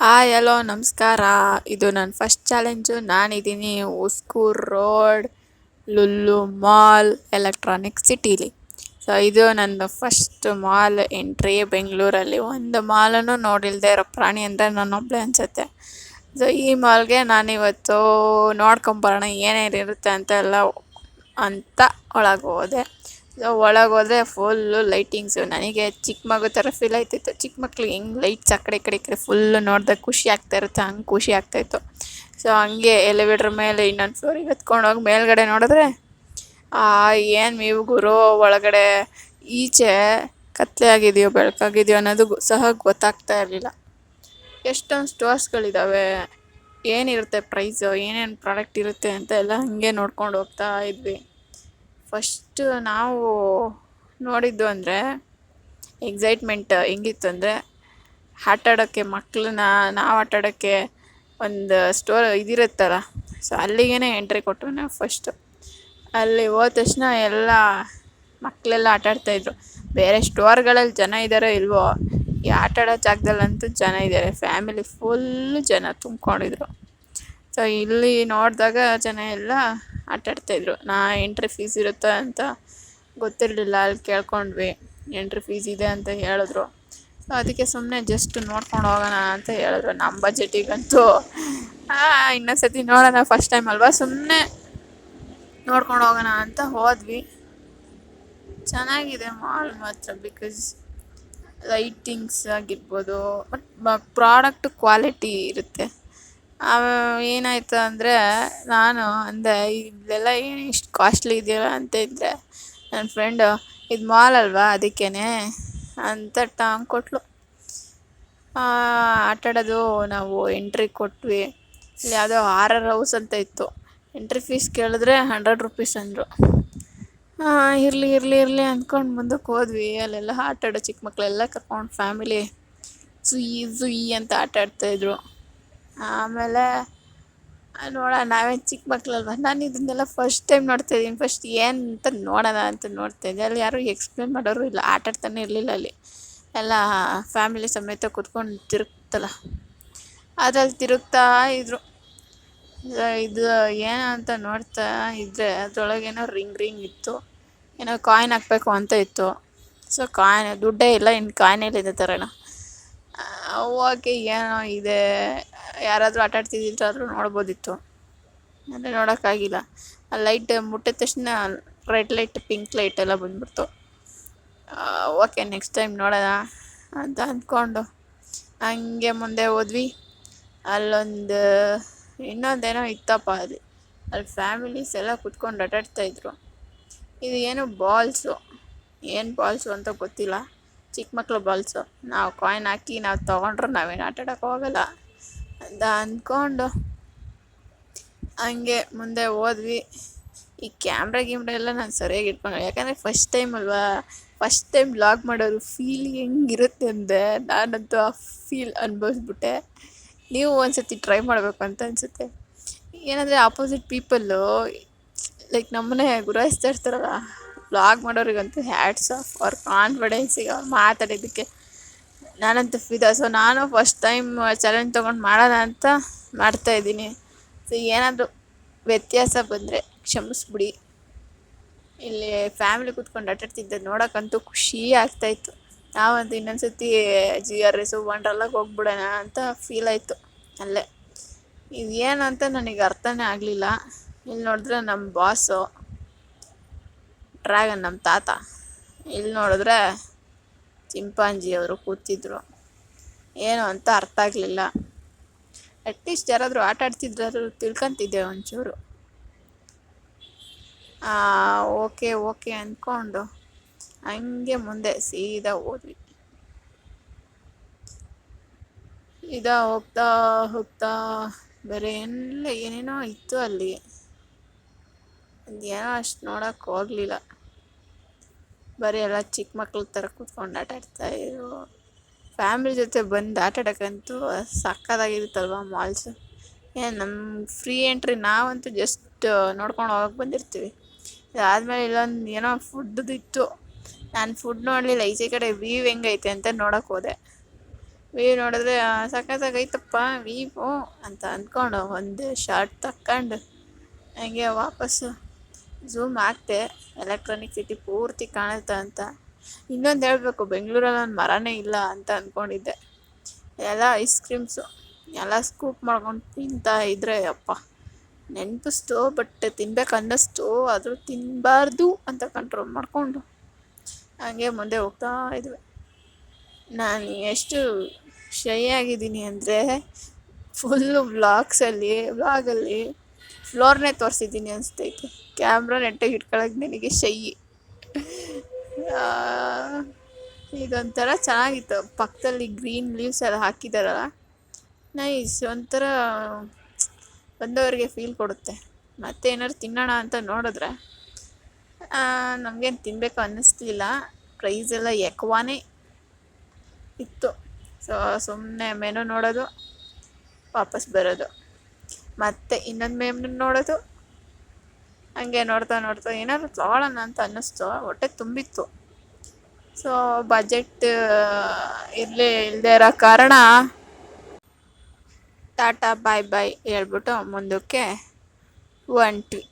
Hi hello ನಮಸ್ಕಾರ. ಇದು ನನ್ನ ಫಸ್ಟ್ ಚಾಲೆಂಜು. ನಾನಿದ್ದೀನಿ Huskur road Lulu mall electronic ಸಿಟೀಲಿ. ಸೊ ಇದು ನನ್ನ ಫಸ್ಟ್ ಮಾಲ್ ಎಂಟ್ರಿ ಬೆಂಗಳೂರಲ್ಲಿ. ಒಂದು ಮಾಲನ್ನು ನೋಡಿಲ್ಲದೆ ಇರೋ ಪ್ರಾಣಿ ಅಂದರೆ ನನ್ನೊಬ್ಬಳೇ ಅನಿಸುತ್ತೆ. ಸೊ ಈ ಮಾಲ್ಗೆ ನಾನಿವತ್ತು ನೋಡ್ಕೊಂಬರೋಣ ಏನೇನಿರುತ್ತೆ ಅಂತ ಒಳಗೆ ಹೋದೆ. ಒಳಗೆ ಹೋದರೆ ಫುಲ್ಲು ಲೈಟಿಂಗ್ಸು. ನನಗೆ ಚಿಕ್ಕ ಮಗು ಥರ ಫೀಲ್ ಆಯ್ತಿತ್ತು. ಚಿಕ್ಕ ಮಕ್ಳಿಗೆ ಹೆಂಗೆ ಲೈಟ್ಸ್ ಆ ಕಡೆ ಈ ಕಡೆ ಫುಲ್ಲು ನೋಡಿದಾಗ ಖುಷಿ ಆಗ್ತಾ ಇರುತ್ತೆ, ಹಂಗೆ ಖುಷಿ ಆಗ್ತಾಯಿತ್ತು. ಸೊ ಹಂಗೆ ಎಲಿವೇಟ್ರ್ ಮೇಲೆ ಇನ್ನೊಂದು ಫ್ಲೋರಿಗೆ ಹತ್ಕೊಂಡೋಗಿ ಮೇಲ್ಗಡೆ ನೋಡಿದ್ರೆ ಏನು ನೀವು ಗುರು, ಒಳಗಡೆ ಈಚೆ ಕತ್ಲೆ ಆಗಿದೆಯೋ ಬೆಳಕಾಗಿದೆಯೋ ಅನ್ನೋದು ಸಹ ಗೊತ್ತಾಗ್ತಾ ಇರಲಿಲ್ಲ. ಎಷ್ಟೊಂದು ಸ್ಟೋರ್ಸ್ಗಳಿದ್ದಾವೆ, ಏನಿರುತ್ತೆ ಪ್ರೈಸು, ಏನೇನು ಪ್ರಾಡಕ್ಟ್ ಇರುತ್ತೆ ಅಂತ ಎಲ್ಲ ಹಾಗೆ ನೋಡ್ಕೊಂಡು ಹೋಗ್ತಾ ಇದ್ವಿ. ಫಸ್ಟು ನಾವು ನೋಡಿದ್ದು ಅಂದರೆ ಎಕ್ಸೈಟ್ಮೆಂಟ್ ಹೆಂಗಿತ್ತು ಅಂದರೆ, ಆಟಾಡೋಕ್ಕೆ ಮಕ್ಕಳನ್ನ ನಾವು ಆಟಾಡೋಕ್ಕೆ ಒಂದು ಸ್ಟೋರ್ ಇದಿರುತ್ತಲ್ಲ, ಸೊ ಅಲ್ಲಿಗೇ ಎಂಟ್ರಿ ಕೊಟ್ಟರು ನಾವು ಫಸ್ಟು. ಅಲ್ಲಿ ಹೋದ ತಕ್ಷಣ ಎಲ್ಲ ಮಕ್ಕಳೆಲ್ಲ ಆಟಾಡ್ತಾಯಿದ್ರು. ಬೇರೆ ಸ್ಟೋರ್ಗಳಲ್ಲಿ ಜನ ಇದ್ದಾರೋ ಇಲ್ವೋ, ಈ ಆಟಾಡೋ ಜಾಗದಲ್ಲಂತೂ ಜನ ಇದ್ದಾರೆ. ಫ್ಯಾಮಿಲಿ ಫುಲ್ಲು ಜನ ತುಂಬ್ಕೊಂಡಿದ್ರು. ಸೊ ಇಲ್ಲಿ ನೋಡಿದಾಗ ಜನ ಎಲ್ಲ ಆಟಾಡ್ತಾಯಿದ್ರು. ಎಂಟ್ರಿ ಫೀಸ್ ಇರುತ್ತೆ ಅಂತ ಗೊತ್ತಿರಲಿಲ್ಲ. ಅಲ್ಲಿ ಕೇಳ್ಕೊಂಡ್ವಿ, ಎಂಟ್ರಿ ಫೀಸ್ ಇದೆ ಅಂತ ಹೇಳಿದ್ರು. ಸೊ ಅದಕ್ಕೆ ಸುಮ್ಮನೆ ಜಸ್ಟ್ ನೋಡ್ಕೊಂಡು ಹೋಗೋಣ ಅಂತ ಹೇಳಿದ್ರು. ನಮ್ಮ ಬಜೆಟಿಗಂತೂ ಇನ್ನೊಂದ್ಸತಿ ನೋಡೋಣ, ಫಸ್ಟ್ ಟೈಮ್ ಅಲ್ವಾ, ಸುಮ್ಮನೆ ನೋಡ್ಕೊಂಡು ಹೋಗೋಣ ಅಂತ ಹೋದ್ವಿ. ಚೆನ್ನಾಗಿದೆ ಮಾಲ್ ಮಾತ್ರ, ಬಿಕಾಸ್ ಲೈಟಿಂಗ್ಸ್ ಆಗಿರ್ಬೋದು, ಬಟ್ ಪ್ರಾಡಕ್ಟ್ ಕ್ವಾಲಿಟಿ ಇರುತ್ತೆ. ಏನಾಯಿತು ಅಂದರೆ, ನಾನು ಅಂದೆ ಇದೆಲ್ಲ ಏನು ಇಷ್ಟು ಕಾಸ್ಟ್ಲಿ ಇದೆಯಲ್ಲ ಅಂತ ಇದ್ದರೆ, ನನ್ನ ಫ್ರೆಂಡು ಇದು ಮಾಲ್ ಅಲ್ವಾ ಅದಕ್ಕೇ ಅಂತ ಟಾಂಗ್ ಕೊಟ್ಲು. ಆಟಾಡೋದು ನಾವು ಎಂಟ್ರಿ ಕೊಟ್ವಿ. ಇಲ್ಲಿ ಯಾವುದೋ ಆರ್ ಹೌಸ್ ಅಂತ ಇತ್ತು. ಎಂಟ್ರಿ ಫೀಸ್ ಕೇಳಿದ್ರೆ 100 ರೂಪೀಸ್ ಅಂದರು. ಇರಲಿ ಅಂದ್ಕೊಂಡು ಮುಂದಕ್ಕೆ ಹೋದ್ವಿ. ಅಲ್ಲೆಲ್ಲ ಆಟಾಡೋ ಚಿಕ್ಕ ಮಕ್ಕಳೆಲ್ಲ ಕರ್ಕೊಂಡು ಫ್ಯಾಮಿಲಿ ಝುಯಿ ಅಂತ ಆಟಾಡ್ತಾಯಿದ್ರು. ಆಮೇಲೆ ನೋಡೋಣ, ನಾವೇನು ಚಿಕ್ಕ ಮಕ್ಕಳಲ್ವ, ನಾನು ಇದನ್ನೆಲ್ಲ ಫಸ್ಟ್ ಟೈಮ್ ನೋಡ್ತಾಯಿದ್ದೀನಿ. ಫಸ್ಟ್ ಏನು ಅಂತ ನೋಡೋಣ ಅಂತ ನೋಡ್ತಾಯಿದ್ದೆ. ಅಲ್ಲಿ ಯಾರೂ ಎಕ್ಸ್ಪ್ಲೇನ್ ಮಾಡೋರು ಇಲ್ಲ, ಆಟಾಡ್ತಾನೆ ಇರಲಿಲ್ಲ. ಅಲ್ಲಿ ಎಲ್ಲ ಫ್ಯಾಮಿಲಿ ಸಮೇತ ಕೂತ್ಕೊಂಡು ತಿರುಗ್ತಲ್ಲ, ಅದ್ರಲ್ಲಿ ತಿರುಗ್ತಾ ಇದ್ರು. ಇದು ಏನು ಅಂತ ನೋಡ್ತಾ ಇದ್ದರೆ ಅದರೊಳಗೇನೋ ರಿಂಗ್ ಇತ್ತು. ಏನೋ ಕಾಯಿನ್ ಹಾಕಬೇಕು ಅಂತ ಇತ್ತು. ಸೊ ದುಡ್ಡೇ ಇಲ್ಲ, ಇನ್ನು ಕಾಯಿನೆಲ್ಲಿದೆ ತರೋಣ. ಓಕೆ, ಏನೋ ಇದೆ, ಯಾರಾದರೂ ಆಟಾಡ್ತಿದ್ದಾದ್ರೂ ನೋಡ್ಬೋದಿತ್ತು, ಅಂದರೆ ನೋಡೋಕ್ಕಾಗಿಲ್ಲ. ಆ ಲೈಟ್ ಮುಟ್ಟಿದ ತಕ್ಷಣ ರೆಡ್ ಲೈಟ್, ಪಿಂಕ್ ಲೈಟ್ ಎಲ್ಲ ಬಂದ್ಬಿಡ್ತು. ಓಕೆ, ನೆಕ್ಸ್ಟ್ ಟೈಮ್ ನೋಡೋಣ ಅಂತ ಅಂದ್ಕೊಂಡು ಹಂಗೆ ಮುಂದೆ ಹೋದ್ವಿ. ಅಲ್ಲೊಂದು ಇನ್ನೊಂದೇನೋ ಇತ್ತಪ್ಪ, ಅಲ್ಲಿ ಫ್ಯಾಮಿಲೀಸ್ ಎಲ್ಲ ಕುತ್ಕೊಂಡು ಆಟಾಡ್ತಾಯಿದ್ರು. ಇದು ಏನು ಬಾಲ್ಸು, ಏನು ಬಾಲ್ಸು ಅಂತ ಗೊತ್ತಿಲ್ಲ, ಚಿಕ್ಕ ಮಕ್ಳು ಬಾಲ್ಸು. ನಾವು ಕಾಯಿನ್ ಹಾಕಿ ನಾವು ತೊಗೊಂಡ್ರೆ ನಾವೇನು ಆಟಾಡೋಕೆ ಹೋಗಲ್ಲ ಅಂತ ಅಂದ್ಕೊಂಡು ಹಂಗೆ ಮುಂದೆ ಹೋದ್ವಿ. ಈ ಕ್ಯಾಮ್ರಾ ಎಲ್ಲ ನಾನು ಸರಿಯಾಗಿ ಇಟ್ಕೊಂಡಿಲ್ಲ, ಯಾಕಂದರೆ ಫಸ್ಟ್ ಟೈಮ್ ಅಲ್ವಾ. ಫಸ್ಟ್ ಟೈಮ್ ವ್ಲಾಗ್ ಮಾಡೋರು ಫೀಲ್ ಹೆಂಗಿರುತ್ತೆ ಅಂದರೆ, ನಾನಂತೂ ಆ ಫೀಲ್ ಅನುಭವಿಸ್ಬಿಟ್ಟೆ. ನೀವು ಒಂದ್ಸತಿ ಟ್ರೈ ಮಾಡಬೇಕು ಅಂತ ಅನಿಸುತ್ತೆ. ಏನಂದರೆ ಆಪೋಸಿಟ್ ಪೀಪಲ್ಲು ಲೈಕ್ ನಮ್ಮನ್ನೇ ಗುರಾಯಿಸ್ತಾ ಇರ್ತಾರಲ್ಲ, ವ್ಲಾಗ್ ಮಾಡೋರಿಗಂತೂ ಹ್ಯಾಟ್ಸ್ ಆಫ್, ಅವ್ರ ಕಾನ್ಫಿಡೆನ್ಸಿಗೆ, ಅವ್ರು ಮಾತಾಡೋದಕ್ಕೆ ನಾನಂತೂ ಫಿದಾ. ಸೊ ನಾನು ಫಸ್ಟ್ ಟೈಮ್ ಚಾಲೆಂಜ್ ತೊಗೊಂಡು ಮಾಡೋಣ ಅಂತ ಮಾಡ್ತಾಯಿದ್ದೀನಿ. ಸೊ ಏನಾದರೂ ವ್ಯತ್ಯಾಸ ಬಂದರೆ ಕ್ಷಮಿಸ್ಬಿಡಿ. ಇಲ್ಲಿ ಫ್ಯಾಮಿಲಿ ಕೂತ್ಕೊಂಡು ಆಟಾಡ್ತಿದ್ದೆ ನೋಡೋಕ್ಕಂತೂ ಖುಷಿ ಆಗ್ತಾಯಿತ್ತು. ನಾವಂತೂ ಇನ್ನೊಂದು ಸತಿ GRS ವಂಡರ್ಲಾಗೆ ಹೋಗ್ಬಿಡೋಣ ಅಂತ ಫೀಲ್ ಆಯಿತು ಅಲ್ಲೇ. ಇದು ಏನು ಅಂತ ನನಗೆ ಅರ್ಥನೇ ಆಗಲಿಲ್ಲ. ಇಲ್ಲಿ ನೋಡಿದ್ರೆ ನಮ್ಮ ಬಾಸು ಡ್ರ್ಯಾಗನ್, ನಮ್ಮ ತಾತ. ಇಲ್ಲಿ ನೋಡಿದ್ರೆ ಚಿಂಪಾಂಜಿ ಅವರು ಕೂತಿದ್ರು. ಏನು ಅಂತ ಅರ್ಥ ಆಗಲಿಲ್ಲ. ಅಟ್ಲೀಸ್ಟ್ ಯಾರಾದರೂ ಆಟಾಡ್ತಿದ್ರು ತಿಳ್ಕೊತಿದ್ದೆ ಒಂಚೂರು. ಓಕೆ ಅಂದ್ಕೊಂಡು ಹಂಗೆ ಮುಂದೆ ಸೀದಾ ಹೋದ್ವಿ. ಹೋಗ್ತಾ ಬೇರೆ ಏನೇನೋ ಇತ್ತು ಅಲ್ಲಿ. ಅದೇನೋ ಅಷ್ಟು ನೋಡೋಕ್ಕೆ ಹೋಗಲಿಲ್ಲ. ಬರೀ ಎಲ್ಲ ಚಿಕ್ಕ ಮಕ್ಳ ಥರ ಕೂತ್ಕೊಂಡು ಆಟಾಡ್ತಾಯಿದ್ರು. ಫ್ಯಾಮಿಲಿ ಜೊತೆ ಬಂದು ಆಟಾಡೋಕ್ಕಂತೂ ಸಕ್ಕತ್ತಾಗಿರುತ್ತಲ್ವ ಮಾಲ್ಸು. ನಮ್ಮ ಫ್ರೀ ಎಂಟ್ರಿ, ನಾವಂತೂ ಜಸ್ಟ್ ನೋಡ್ಕೊಂಡು ಹೋಗಕ್ಕೆ ಬಂದಿರ್ತೀವಿ. ಅದಾದಮೇಲೆ ಇಲ್ಲೊಂದು ಏನೋ ಫುಡ್ದು ಇತ್ತು. ನಾನು ಫುಡ್ ನೋಡಲಿಲ್ಲ, ಈಚೆ ಕಡೆ ವ್ಯೂ ಹೆಂಗೈತೆ ಅಂತ ನೋಡೋಕ್ಕೆ ಹೋದೆ. ವ್ಯೂ ನೋಡಿದ್ರೆ ಸಖತ್ತಾಗೈತಪ್ಪ ವೀವು ಅಂತ ಅಂದ್ಕೊಂಡು ಒಂದು ಶಾರ್ಟ್ ತಕ್ಕೊಂಡು ಹಂಗೆ ವಾಪಸ್ಸು ಝೂಮ್ ಹಾಕ್ತೆ ಎಲೆಕ್ಟ್ರಾನಿಕ್ ಸಿಟಿ ಪೂರ್ತಿ ಕಾಣುತ್ತೆ ಅಂತ. ಇನ್ನೊಂದು ಹೇಳಬೇಕು, ಬೆಂಗಳೂರಲ್ಲಿ ಒಂದು ಮರನೇ ಇಲ್ಲ ಅಂತ ಅಂದ್ಕೊಂಡಿದ್ದೆ. ಎಲ್ಲ ಐಸ್ ಕ್ರೀಮ್ಸು ಎಲ್ಲ ಸ್ಕೂಪ್ ಮಾಡ್ಕೊಂಡು ತಿಂತಾ ಇದ್ರೆ ಅಪ್ಪ ನೆನಪಿಸ್ತು. ಬಟ್ ತಿನ್ಬೇಕು ಅನ್ನಿಸ್ತು, ಆದರೂ ತಿನ್ನಬಾರ್ದು ಅಂತ ಕಂಟ್ರೋಲ್ ಮಾಡಿಕೊಂಡು ಹಂಗೆ ಮುಂದೆ ಹೋಗ್ತಾ ಇದ್ವಿ. ನಾನು ಎಷ್ಟು ಶೈ ಆಗಿದ್ದೀನಿ ಅಂದರೆ ಫುಲ್ಲು ವ್ಲಾಗಲ್ಲಿ ಫ್ಲೋರ್ನೇ ತೋರಿಸಿದ್ದೀನಿ ಅನಿಸ್ತೈತೆ. ಕ್ಯಾಮ್ರಾ ನೆಟ್ಟಾಗಿ ಇಟ್ಕೊಳಕ್ಕೆ ನನಗೆ ಶೈ. ಇದೊಂಥರ ಚೆನ್ನಾಗಿತ್ತು, ಪಕ್ಕದಲ್ಲಿ ಗ್ರೀನ್ ಲೀವ್ಸ್ ಎಲ್ಲ ಹಾಕಿದಾರಲ್ಲ, ನೈಸ್, ಒಂಥರ ಬಂದವರಿಗೆ ಫೀಲ್ ಕೊಡುತ್ತೆ. ಮತ್ತೆ ಏನಾದ್ರು ತಿನ್ನೋಣ ಅಂತ ನೋಡಿದ್ರೆ ನಮಗೇನು ತಿನ್ನಬೇಕು ಅನ್ನಿಸ್ಲಿಲ್ಲ. ಪ್ರೈಸ್ ಎಲ್ಲ ಎಕ್ವಾನೇ ಇತ್ತು. ಸೊ ಸುಮ್ಮನೆ ಮೆನು ನೋಡೋದು, ವಾಪಸ್ ಬರೋದು, ಮತ್ತೆ ಇನ್ನೊಂದು ಮೆನು ನೋಡೋದು. ಹಂಗೆ ನೋಡ್ತಾ ಏನಾದ್ರು ತೊಗೊಳ್ಳೋಣ ಅಂತ ಅನ್ನಿಸ್ತು, ಹೊಟ್ಟೆ ತುಂಬಿತ್ತು. ಸೊ ಬಜೆಟ್ ಇಲ್ಲದೇ ಇರೋ ಕಾರಣ ಟಾಟಾ ಬಾಯ್ ಬಾಯ್ ಹೇಳ್ಬಿಟ್ಟು ಮುಂದಕ್ಕೆ ಹೊಂಟ್ವಿ.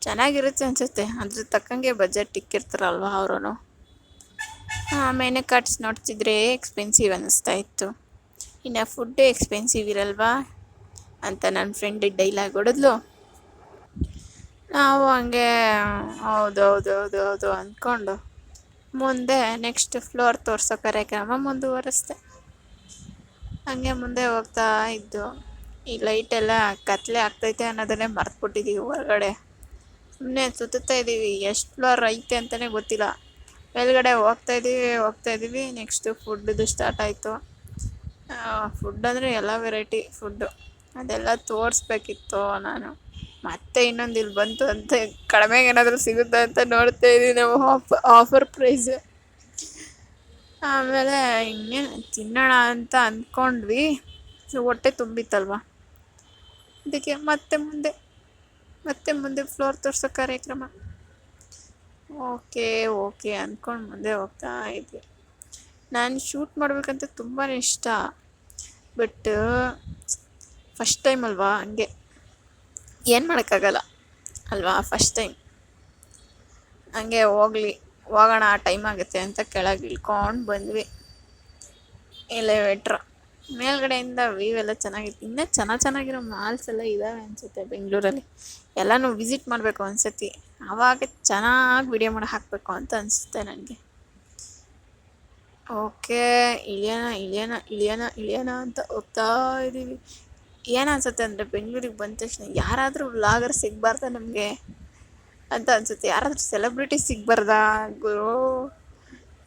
ಚೆನ್ನಾಗಿರುತ್ತೆ ಅನಿಸುತ್ತೆ, ಅದ್ರ ತಕ್ಕಂಗೆ ಬಜೆಟ್ ಇಕ್ಕಿರ್ತಾರಲ್ವ ಅವರು. ಮೆನು ಕಾರ್ಡ್ಸ್ ನೋಡ್ತಿದ್ರೆ ಎಕ್ಸ್ಪೆನ್ಸಿವ್ ಅನ್ನಿಸ್ತಾ ಇತ್ತು. ಇನ್ನು ಫುಡ್ ಎಕ್ಸ್ಪೆನ್ಸಿವ್ ಇರಲ್ವಾ ಅಂತ ನನ್ನ ಫ್ರೆಂಡ್ ಡೈಲಾಗ್ ಹೊಡೆದ್ಲು. ನಾವು ಹಂಗೆ ಹೌದು ಅಂದ್ಕೊಂಡು ಮುಂದೆ ನೆಕ್ಸ್ಟ್ ಫ್ಲೋರ್ ತೋರಿಸೋ ಕಾರ್ಯಕ್ರಮ ಮುಂದುವರಿಸ್ದೆ. ಹಂಗೆ ಮುಂದೆ ಹೋಗ್ತಾ ಇದ್ದು, ಈ ಲೈಟೆಲ್ಲ ಕತ್ಲೆ ಆಗ್ತೈತೆ ಅನ್ನೋದನ್ನೇ ಮರ್ತ್ಬಿಟ್ಟಿದ್ದೀವಿ. ಹೊರಗಡೆ ಸುಮ್ಮನೆ ಸುತ್ತಾ ಇದ್ದೀವಿ, ಎಷ್ಟು ಫ್ಲೋರ್ ಐತೆ ಅಂತಲೇ ಗೊತ್ತಿಲ್ಲ. ಮೇಲ್ಗಡೆ ಹೋಗ್ತಾ ಇದ್ದೀವಿ. ನೆಕ್ಸ್ಟು ಫುಡ್ದು ಸ್ಟಾರ್ಟ್ ಆಯಿತು. ಫುಡ್ ಅಂದರೆ ಎಲ್ಲ ವೆರೈಟಿ ಫುಡ್ಡು, ಅದೆಲ್ಲ ತೋರಿಸ್ಬೇಕಿತ್ತು ನಾನು. ಮತ್ತೆ ಇನ್ನೊಂದು ಇಲ್ಲಿ ಬಂತು ಅಂತ ಕಡಿಮೆಗೆ ಏನಾದರೂ ಸಿಗುತ್ತೆ ಅಂತ ನೋಡ್ತಾ ಇದ್ದೀವಿ ನಾವು, ಆಫರ್ ಪ್ರೈಸ್. ಆಮೇಲೆ ಇನ್ನೇನು ತಿನ್ನೋಣ ಅಂತ ಅಂದ್ಕೊಂಡ್ವಿ. ಹೊಟ್ಟೆ ತುಂಬಿತ್ತಲ್ವ, ಅದಕ್ಕೆ ಮತ್ತೆ ಮುಂದೆ ಫ್ಲೋರ್ ತೋರಿಸೋ ಕಾರ್ಯಕ್ರಮ. ಓಕೆ ಅಂದ್ಕೊಂಡು ಮುಂದೆ ಹೋಗ್ತಾ ಇದ್ವಿ. ನಾನು ಶೂಟ್ ಮಾಡಬೇಕಂತ ತುಂಬಾ ಇಷ್ಟ, ಬಟ್ ಫಸ್ಟ್ ಟೈಮ್ ಅಲ್ವಾ, ಹಂಗೆ ಏನು ಮಾಡೋಕ್ಕಾಗಲ್ಲ ಅಲ್ವಾ, ಫಸ್ಟ್ ಟೈಮ್. ಹಂಗೆ ಹೋಗೋಣ ಟೈಮ್ ಆಗುತ್ತೆ ಅಂತ ಕೆಳಗೆ ಇಳ್ಕೊಂಡು ಬಂದ್ವಿ. ಎಲಿವೇಟ್ರ್ ಮೇಲ್ಗಡೆಯಿಂದ ವ್ಯೂ ಎಲ್ಲ ಚೆನ್ನಾಗಿತ್ತು. ಇನ್ನೂ ಚೆನ್ನಾಗಿರೋ ಮಾಲ್ಸ್ ಎಲ್ಲ ಇದ್ದಾವೆ ಅನಿಸುತ್ತೆ ಬೆಂಗಳೂರಲ್ಲಿ. ಎಲ್ಲನೂ ವಿಸಿಟ್ ಮಾಡಬೇಕು ಅನ್ಸತಿ, ಆವಾಗ ಚೆನ್ನಾಗಿ ವಿಡಿಯೋ ಮಾಡಿ ಹಾಕಬೇಕು ಅಂತ ಅನಿಸುತ್ತೆ ನನಗೆ. ಓಕೆ, ಇಳಿಯೋಣ ಅಂತ ಹೋಗ್ತಾ ಇದ್ದೀವಿ. ಏನು ಅನ್ಸುತ್ತೆ ಅಂದರೆ ಬೆಂಗಳೂರಿಗೆ ಬಂದ ತಕ್ಷಣ ಯಾರಾದರೂ ವ್ಲಾಗರ್ ಸಿಗಬಾರ್ದ ನಮಗೆ ಅಂತ ಅನಿಸುತ್ತೆ. ಯಾರಾದರೂ ಸೆಲೆಬ್ರಿಟಿ ಸಿಗಬಾರ್ದಾ ಗುರು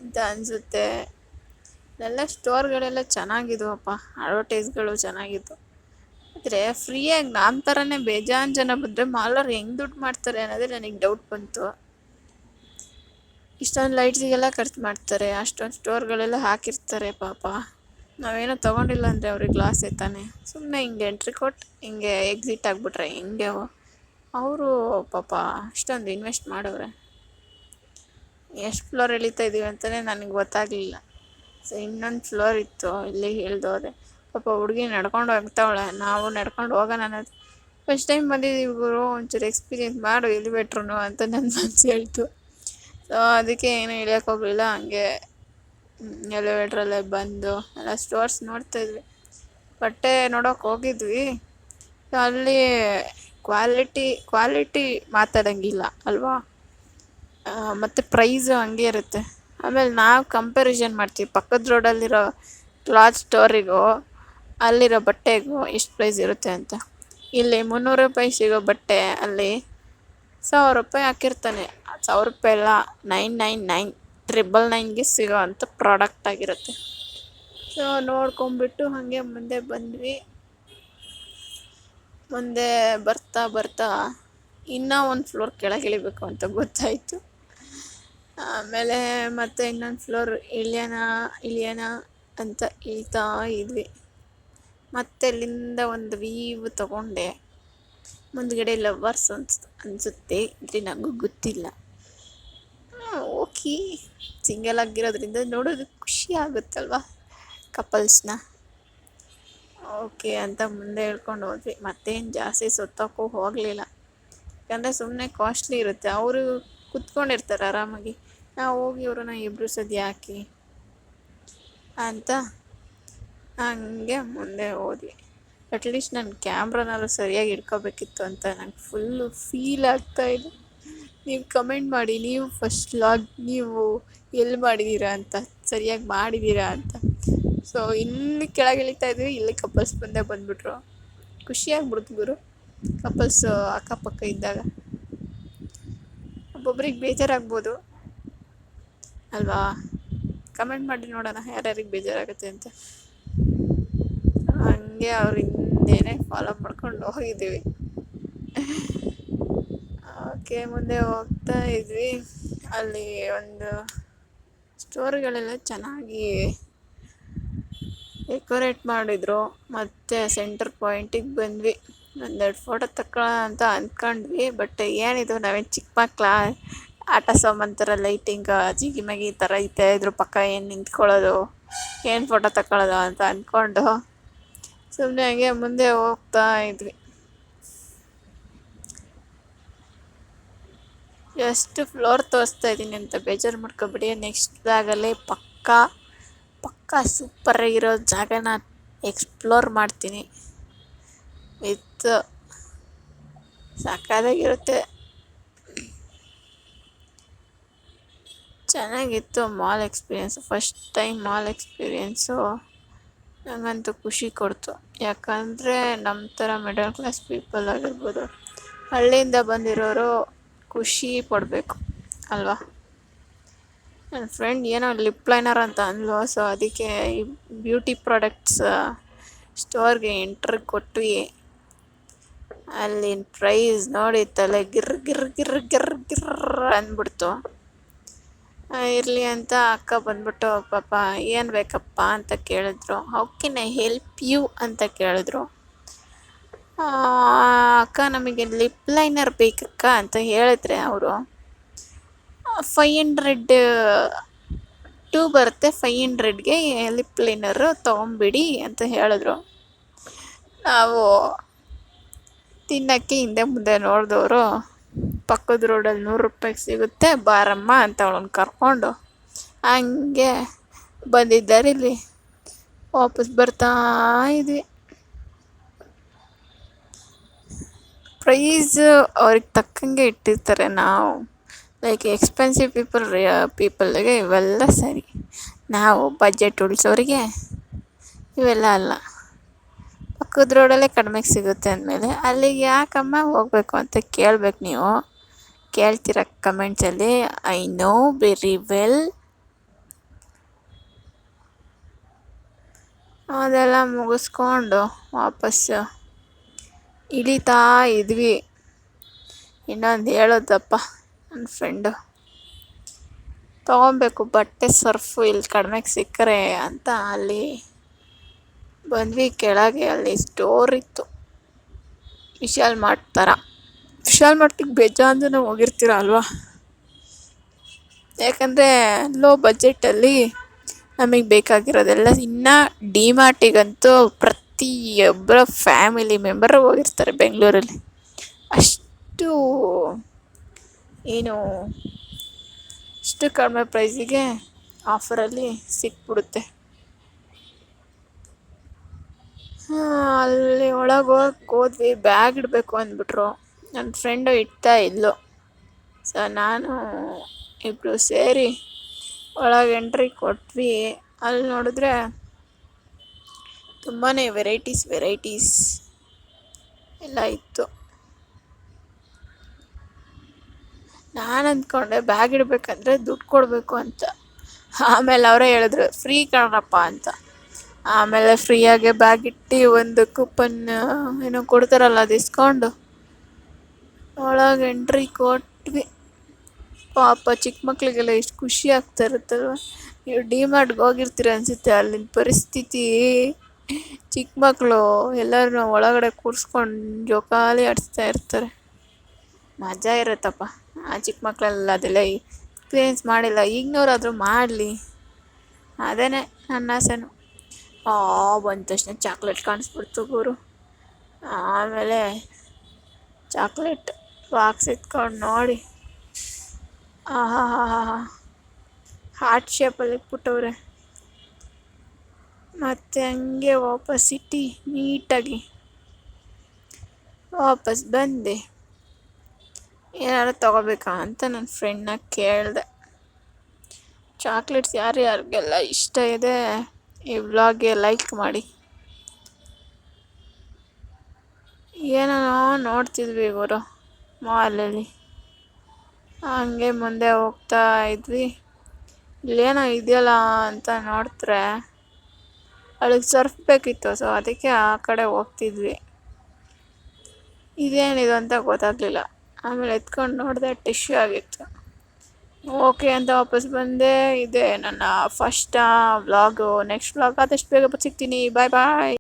ಅಂತ ಅನಿಸುತ್ತೆ. ಎಲ್ಲ ಸ್ಟೋರ್ಗಳೆಲ್ಲ ಚೆನ್ನಾಗಿದ್ವಪ್ಪ, ಅಡ್ವರ್ಟೈಸ್ಗಳು ಚೆನ್ನಾಗಿತ್ತು. ಆದರೆ ಫ್ರೀಯಾಗಿ ನಮ್ಮ ಥರನೇ ಬೇಜಾನ್ ಜನ ಬಂದರೆ ಮಾಲವ್ರು ಹೆಂಗೆ ದುಡ್ಡು ಮಾಡ್ತಾರೆ ಅನ್ನೋದೇ ನನಗೆ ಡೌಟ್ ಬಂತು. ಇಷ್ಟೊಂದು ಲೈಟ್ಸಿಗೆಲ್ಲ ಖರ್ಚು ಮಾಡ್ತಾರೆ, ಅಷ್ಟೊಂದು ಸ್ಟೋರ್ಗಳೆಲ್ಲ ಹಾಕಿರ್ತಾರೆ. ಪಾಪ ನಾವೇನೋ ತೊಗೊಂಡಿಲ್ಲ ಅಂದರೆ ಅವ್ರಿಗೆ ಲಾಸ್ ತಾನೆ. ಸುಮ್ಮನೆ ಹಿಂಗೆ ಎಂಟ್ರಿ ಕೊಟ್ಟು ಹಿಂಗೆ ಎಕ್ಸಿಟ್ ಆಗಿಬಿಟ್ರೆ ಹಿಂಗೆ ಅವರು ಪಾಪ ಅಷ್ಟೊಂದು ಇನ್ವೆಸ್ಟ್ ಮಾಡವ್ರೆ. ಎಷ್ಟು ಫ್ಲೋರ್ ಇಳಿತಾ ಇದ್ದೀವಿ ಅಂತಲೇ ನನಗೆ ಗೊತ್ತಾಗಲಿಲ್ಲ. ಸೊ ಇನ್ನೊಂದು ಫ್ಲೋರ್ ಇತ್ತು, ಇಲ್ಲಿ ಇಳಿದೋದೆ. ಪಾಪ ಹುಡುಗಿ ನಡ್ಕೊಂಡು ಹೋಗ್ತಾವಳೆ, ನಾವು ನಡ್ಕೊಂಡು ಹೋಗೋಣ ಅನ್ನೋದು. ಫಸ್ಟ್ ಟೈಮ್ ಬಂದಿದ್ದೀವಿ ಗುರು, ಒಂಚೂರು ಎಕ್ಸ್ಪೀರಿಯೆನ್ಸ್ ಮಾಡು ಎಲಿವೇಟ್ರು ಅಂತ ನನ್ನ ಮನಸ್ಸು ಹೇಳ್ತು. ಸೊ ಅದಕ್ಕೆ ಏನೂ ಇಳಿಯೋಕೆ ಹೋಗಲಿಲ್ಲ, ಹಂಗೆ ಎಲಿವೇಟ್ರಲ್ಲೇ ಬಂದು ಎಲ್ಲ ಸ್ಟೋರ್ಸ್ ನೋಡ್ತಾಯಿದ್ವಿ. ಬಟ್ಟೆ ನೋಡೋಕೆ ಹೋಗಿದ್ವಿ, ಅಲ್ಲಿ ಕ್ವಾಲಿಟಿ ಮಾತಾಡೋಂಗಿಲ್ಲ ಅಲ್ವಾ, ಮತ್ತು ಪ್ರೈಸು ಹಂಗೆ ಇರುತ್ತೆ. ಆಮೇಲೆ ನಾವು ಕಂಪ್ಯಾರಿಸನ್ ಮಾಡ್ತೀವಿ ಪಕ್ಕದ ರೋಡಲ್ಲಿರೋ ಕ್ಲಾತ್ ಸ್ಟೋರಿಗೂ ಅಲ್ಲಿರೋ ಬಟ್ಟೆಗೂ ಎಷ್ಟು ಪ್ರೈಸ್ ಇರುತ್ತೆ ಅಂತ. ಇಲ್ಲಿ 300 ರೂಪಾಯಿ ಸಿಗೋ ಬಟ್ಟೆ ಅಲ್ಲಿ 1000 ರೂಪಾಯಿ ಹಾಕಿರ್ತಾನೆ. 1000 ರೂಪಾಯಿ ಎಲ್ಲ 999 999ಗೆ ಸಿಗೋ ಅಂಥ ಪ್ರಾಡಕ್ಟ್ ಆಗಿರುತ್ತೆ. ಸೊ ನೋಡ್ಕೊಂಬಿಟ್ಟು ಹಾಗೆ ಮುಂದೆ ಬಂದ್ವಿ. ಮುಂದೆ ಬರ್ತಾ ಇನ್ನೂ ಒಂದು ಫ್ಲೋರ್ ಕೆಳಗೆ ಇಳಿಬೇಕು ಅಂತ ಗೊತ್ತಾಯಿತು. ಆಮೇಲೆ ಮತ್ತೆ ಇನ್ನೊಂದು ಫ್ಲೋರ್ ಇಳಿಯೋಣ ಅಂತ ಇಳ್ತಾ ಇದ್ವಿ. ಮತ್ತೆ ಅಲ್ಲಿಂದ ಒಂದು ವೀವ್ ತೊಗೊಂಡೆ. ಮುಂದ್ಗಡೆ ಲವರ್ಸ್ ಅನಿಸುತ್ತೆ, ಅಂದರೆ ನನಗೂ ಗೊತ್ತಿಲ್ಲ. ಓಕೆ, ಸಿಂಗಲ್ ಆಗಿರೋದ್ರಿಂದ ನೋಡೋದಕ್ಕೆ ಖುಷಿ ಆಗುತ್ತಲ್ವ. ಕಪಲ್ಸ್ನ. ಓಕೆ ಅಂತ ಮುಂದೆ ಹೇಳ್ಕೊಂಡು ಹೋದ್ವಿ. ಮತ್ತೇನು ಜಾಸ್ತಿ ಸುತ್ತೋಕ್ಕೂ ಹೋಗಲಿಲ್ಲ, ಯಾಕಂದರೆ ಸುಮ್ಮನೆ ಕಾಸ್ಟ್ಲಿ ಇರುತ್ತೆ. ಅವರು ಕುತ್ಕೊಂಡಿರ್ತಾರೆ ಆರಾಮಾಗಿ, ನಾವು ಹೋಗಿ ಅವ್ರನ್ನ ಎಬ್ರಿಸೋದು ಯಾಕೆ ಅಂತ ಹಂಗೆ ಮುಂದೆ ಹೋದ್ವಿ. ಅಟ್ಲೀಸ್ಟ್ ನನ್ನ ಕ್ಯಾಮ್ರಾನಾದ್ರು ಸರಿಯಾಗಿ ಇಟ್ಕೋಬೇಕಿತ್ತು ಅಂತ ನಂಗೆ ಫುಲ್ಲು ಫೀಲ್ ಆಗ್ತಾಯಿದೆ. ನೀವು ಕಮೆಂಟ್ ಮಾಡಿ, ನೀವು ಫಸ್ಟ್ ವ್ಲಾಗ್ ನೀವು ಎಲ್ಲಿ ಮಾಡಿದ್ದೀರಾ ಅಂತ, ಸರಿಯಾಗಿ ಮಾಡಿದ್ದೀರಾ ಅಂತ. ಸೊ ಇಲ್ಲಿ ಕೆಳಗೆ ಇಳಿತಾ ಇದ್ವಿ, ಇಲ್ಲಿ ಕಪಲ್ಸ್ ಮುಂದೆ ಬಂದುಬಿಟ್ರು. ಖುಷಿಯಾಗ್ಬಿಡ್ತು ಗುರು ಕಪಲ್ಸ್ ಅಕ್ಕಪಕ್ಕ ಇದ್ದಾಗ. ಒಬ್ಬೊಬ್ರಿಗೆ ಬೇಜಾರಾಗ್ಬೋದು ಅಲ್ವಾ? ಕಮೆಂಟ್ ಮಾಡಿ ನೋಡೋಣ ಯಾರ್ಯಾರಿಗೆ ಬೇಜಾರಾಗುತ್ತೆ ಅಂತ. ಹಂಗೆ ಅವ್ರ ಹಿಂದೇನೆ ಫಾಲೋ ಮಾಡ್ಕೊಂಡು ಹೋಗಿದ್ದೀವಿ. ಓಕೆ, ಮುಂದೆ ಹೋಗ್ತಾ ಇದ್ವಿ. ಅಲ್ಲಿ ಒಂದು ಸ್ಟೋರ್ಗಳೆಲ್ಲ ಚೆನ್ನಾಗಿ ಡೆಕೋರೇಟ್ ಮಾಡಿದ್ರು. ಮತ್ತು ಸೆಂಟರ್ ಪಾಯಿಂಟಿಗೆ ಬಂದ್ವಿ. ಒಂದೆರಡು ಫೋಟೋ ತಗೊಳ್ಳೋಣ ಅಂತ ಅಂದ್ಕೊಂಡ್ವಿ. ಬಟ್ ಏನಿದು, ನಾವೇನು ಚಿಕ್ಕ ಮಕ್ಕಳ ಆಟ ಸಾಮಾನು ಥರ ಲೈಟಿಂಗ್ ಜಿಗಿ ಮಗಿ ಥರ ಇದ್ದೇ ಇದ್ರ ಪಕ್ಕ ಏನು ನಿಂತ್ಕೊಳ್ಳೋದು, ಏನು ಫೋಟೋ ತಗೊಳ್ಳೋದು ಅಂತ ಅಂದ್ಕೊಂಡು ಸುಮ್ಮನೆ ಹಂಗೆ ಮುಂದೆ ಹೋಗ್ತಾ ಇದ್ವಿ. ಎಷ್ಟು ಫ್ಲೋರ್ ತೋರಿಸ್ತಾ ಇದ್ದೀನಿ ಅಂತ ಬೇಜಾರು ಮಾಡ್ಕೊಬಿಡಿ. ನೆಕ್ಸ್ಟ್ ಬ್ಲಾಗಲ್ಲಿ ಪಕ್ಕಾ ಸೂಪರಾಗಿರೋ ಜಾಗನ ಎಕ್ಸ್ಪ್ಲೋರ್ ಮಾಡ್ತೀನಿ. ವಿತ್ ಸಕ್ಕತ್ತಾಗಿರುತ್ತೆ. ಚೆನ್ನಾಗಿತ್ತು mall experience. First time mall experience ನನಗಂತೂ ಖುಷಿ ಕೊಡ್ತು. ಯಾಕಂದರೆ ನಮ್ಮ ಥರ ಮಿಡಲ್ ಕ್ಲಾಸ್ ಪೀಪಲ್ ಆಗಿರ್ಬೋದು, ಹಳ್ಳಿಯಿಂದ ಬಂದಿರೋರು ಖುಷಿ ಪಡಬೇಕು ಅಲ್ವಾ? ನನ್ನ ಫ್ರೆಂಡ್ ಏನೋ ಲಿಪ್ ಲೈನರ್ ಅಂತ ಅಂದ್ಲು. ಸೊ ಅದಕ್ಕೆ ಈ ಬ್ಯೂಟಿ ಪ್ರಾಡಕ್ಟ್ಸ್ ಸ್ಟೋರ್ಗೆ ಎಂಟ್ರಿ ಕೊಟ್ವಿ. ಅಲ್ಲಿನ ಪ್ರೈಸ್ ನೋಡಿ ತಲೆ ಗಿರ್ ಅಂದ್ಬಿಡ್ತು. ಇರಲಿ ಅಂತ ಅಕ್ಕ ಬಂದ್ಬಿಟ್ಟು, ಪಾಪ ಏನು ಬೇಕಪ್ಪ ಅಂತ ಕೇಳಿದ್ರು. How can I help you ಅಂತ ಕೇಳಿದ್ರು. ಅಕ್ಕ ನಮಗೆ ಲಿಪ್ ಲೈನರ್ ಬೇಕಕ್ಕ ಅಂತ ಹೇಳಿದ್ರೆ ಅವರು 500 ಟೂ ಬರುತ್ತೆ, 500ಗೆ ಲಿಪ್ ಲೈನರು ತೊಗೊಂಬಿಡಿ ಅಂತ ಹೇಳಿದ್ರು. ನಾವು ತಿನ್ನೋಕ್ಕೆ ಹಿಂದೆ ಮುಂದೆ ನೋಡಿದವರು ಪಕ್ಕದ ರೋಡಲ್ಲಿ 100 ರೂಪಾಯಿಗೆ ಸಿಗುತ್ತೆ ಬಾರಮ್ಮ ಅಂತ ಅವಳನ್ನು ಕರ್ಕೊಂಡು ಹಂಗೆ ಬಂದಿದ್ದಾರೆ. ಇಲ್ಲಿ ವಾಪಸ್ ಬರ್ತಾ ಇದ್ವಿ. ಪ್ರೈಸ್ ಅವ್ರಿಗೆ ತಕ್ಕಂಗೆ ಇಟ್ಟಿರ್ತಾರೆ. ನಾವು ಲೈಕ್ ಎಕ್ಸ್ಪೆನ್ಸಿವ್ ಪೀಪಲ್ಗೆ ಇವೆಲ್ಲ ಸರಿ, ನಾವು ಬಜೆಟ್ ಉಳಿಸೋರಿಗೆ ಇವೆಲ್ಲ ಅಲ್ಲ. ಪಕ್ಕದ ರೋಡಲ್ಲೇ ಕಡಿಮೆಗೆ ಸಿಗುತ್ತೆ ಅಂದಮೇಲೆ ಅಲ್ಲಿಗೆ ಯಾಕಮ್ಮ ಹೋಗಬೇಕು ಅಂತ ಕೇಳಬೇಕು. ನೀವು ಕೇಳ್ತೀರ ಕಮೆಂಟ್ಸಲ್ಲಿ, ಐ ನೋ ವೆರಿ ವೆಲ್. ಅದೆಲ್ಲ ಮುಗಿಸ್ಕೊಂಡು ವಾಪಸ್ಸು ಇಳಿತಾ ಇದ್ವಿ. ಇನ್ನೊಂದು ಹೇಳೋದಪ್ಪ ನನ್ನ ಫ್ರೆಂಡು, ತೊಗೊಬೇಕು ಬಟ್ಟೆ ಸರ್ಫು ಇಲ್ಲಿ ಕಡಿಮೆಗೆ ಸಿಕ್ಕರೆ ಅಂತ ಅಲ್ಲಿ ಬಂದ್ವಿ. ಕೆಳಗೆ ಅಲ್ಲಿ ಸ್ಟೋರ್ ಇತ್ತು, ವಿಶಾಲ್ ಮಾರ್ಟ್ ಥರ. ವಿಶಾಲ್ ಮಾರ್ಟಿಗೆ ಬೇಜಾನ್ ಜನ ಹೋಗಿರ್ತೀರ ಅಲ್ವಾ? ಯಾಕಂದರೆ ಲೋ ಬಜೆಟಲ್ಲಿ ನಮಗೆ ಬೇಕಾಗಿರೋದೆಲ್ಲ. ಇನ್ನು ಡಿಮಾರ್ಟಿಗಂತೂ ಪ್ರತಿಯೊಬ್ಬರ ಫ್ಯಾಮಿಲಿ ಮೆಂಬರ್ ಹೋಗಿರ್ತಾರೆ ಬೆಂಗಳೂರಲ್ಲಿ. ಅಷ್ಟು ಕಡಿಮೆ ಪ್ರೈಸಿಗೆ ಆಫರಲ್ಲಿ ಸಿಕ್ಬಿಡುತ್ತೆ. ಅಲ್ಲಿ ಒಳಗೆ ಹೋದ್ವಿ. ಬ್ಯಾಗ್ ಇಡಬೇಕು ಅಂದ್ಬಿಟ್ರು. ನನ್ನ ಫ್ರೆಂಡು ಇಡ್ತಾ ಇದ್ಲು. ಸೊ ನಾನು ಇಬ್ಬರು ಸೇರಿ ಒಳಗೆ ಎಂಟ್ರಿ ಕೊಟ್ವಿ. ಅಲ್ಲಿ ನೋಡಿದ್ರೆ ತುಂಬಾ ವೆರೈಟೀಸ್ ಎಲ್ಲ ಇತ್ತು. ನಾನು ಅಂದ್ಕೊಂಡೆ ಬ್ಯಾಗ್ ಇಡಬೇಕಂದ್ರೆ ದುಡ್ಡು ಕೊಡಬೇಕು ಅಂತ. ಆಮೇಲೆ ಅವರೇ ಹೇಳಿದ್ರು ಫ್ರೀ ಕಣಪ್ಪ ಅಂತ. ಆಮೇಲೆ ಫ್ರೀಯಾಗೆ ಬ್ಯಾಗ್ ಇಟ್ಟು ಒಂದು ಕೂಪನ್ ಏನೋ ಕೊಡ್ತಾರಲ್ಲ, ಅದು ಇಸ್ಕೊಂಡು ಒಳಗೆ ಎಂಟ್ರಿ ಕೊಟ್ವಿ. ಪಾಪ ಚಿಕ್ಕ ಮಕ್ಕಳಿಗೆಲ್ಲ ಎಷ್ಟು ಖುಷಿ ಆಗ್ತಾ ಇರುತ್ತಲ್ವ. ನೀವು ಡಿಮಾರ್ಟ್ಗೆ ಹೋಗಿರ್ತೀರ ಅನಿಸುತ್ತೆ. ಅಲ್ಲಿನ ಪರಿಸ್ಥಿತಿ ಚಿಕ್ಕ ಮಕ್ಕಳು ಎಲ್ಲರೂ ಒಳಗಡೆ ಕೂರಿಸ್ಕೊಂಡು ಜೋಕಾಲಿ ಆಡಿಸ್ತಾ ಇರ್ತಾರೆ. ಮಜಾ ಇರುತ್ತಪ್ಪ. ಚಿಕ್ಕ ಮಕ್ಕಳೆಲ್ಲ ಅದೆಲ್ಲ ಎಕ್ಸ್ಪೀರಿಯೆನ್ಸ್ ಮಾಡಿಲ್ಲ. ಈಗಿನವರಾದರೂ ಮಾಡಲಿ, ಅದೇ ನನ್ನ ಆಸೆನೂ. ಬಂದ ತಕ್ಷಣ ಚಾಕ್ಲೇಟ್ ಕಾಣಿಸ್ಬಿಡ್ತು ಗುರು. ಆಮೇಲೆ ಚಾಕ್ಲೇಟ್ ಬಾಕ್ಸ್ ಎತ್ಕೊಂಡು ನೋಡಿ, ಆಹಾ ಹಾ ಹಾ ಹಾ, ಹಾರ್ಟ್ ಶೇಪಲ್ಲಿ ಇಟ್ಬಿಟ್ಟವ್ರೆ. ಮತ್ತು ಹಂಗೆ ವಾಪಸ್ ಇಟ್ಟು ನೀಟಾಗಿ ವಾಪಸ್ ಬಂದೆ. ಏನಾದ್ರು ತೊಗೋಬೇಕಾ ಅಂತ ನನ್ನ ಫ್ರೆಂಡ್ನ ಕೇಳಿದೆ. ಚಾಕ್ಲೇಟ್ಸ್ ಯಾರ್ಯಾರಿಗೆಲ್ಲ ಇಷ್ಟ ಇದೆ ಈ ವ್ಲಾಗ್ಗೆ ಲೈಕ್ ಮಾಡಿ. ಏನೋ ನೋಡ್ತಿದ್ವಿ ಗುರು ಮಾಲಲ್ಲಿ. ಹಂಗೆ ಮುಂದೆ ಹೋಗ್ತಾ ಇದ್ವಿ. ಇಲ್ಲೇನೋ ಇದೆಯಲ್ಲ ಅಂತ ನೋಡಿದ್ರೆ ಅವಳಿಗೆ ಸರ್ಫ್ ಬೇಕಿತ್ತು. ಸೊ ಅದಕ್ಕೆ ಆ ಕಡೆ ಹೋಗ್ತಿದ್ವಿ. ಇದೇನಿದು ಅಂತ ಗೊತ್ತಾಗಲಿಲ್ಲ. ಆಮೇಲೆ ಎತ್ಕೊಂಡು ನೋಡಿದೆ, ಟಿಶ್ಯೂ ಆಗಿತ್ತು. ಓಕೆ ಅಂತ ವಾಪಸ್ ಬಂದೆ. ಇದೆ ನನ್ನ ಫಸ್ಟ್ ವ್ಲಾಗು. ನೆಕ್ಸ್ಟ್ ವ್ಲಾಗ್ ಆದಷ್ಟು ಬೇಗ ಸಿಗ್ತೀನಿ. ಬಾಯ್ ಬಾಯ್.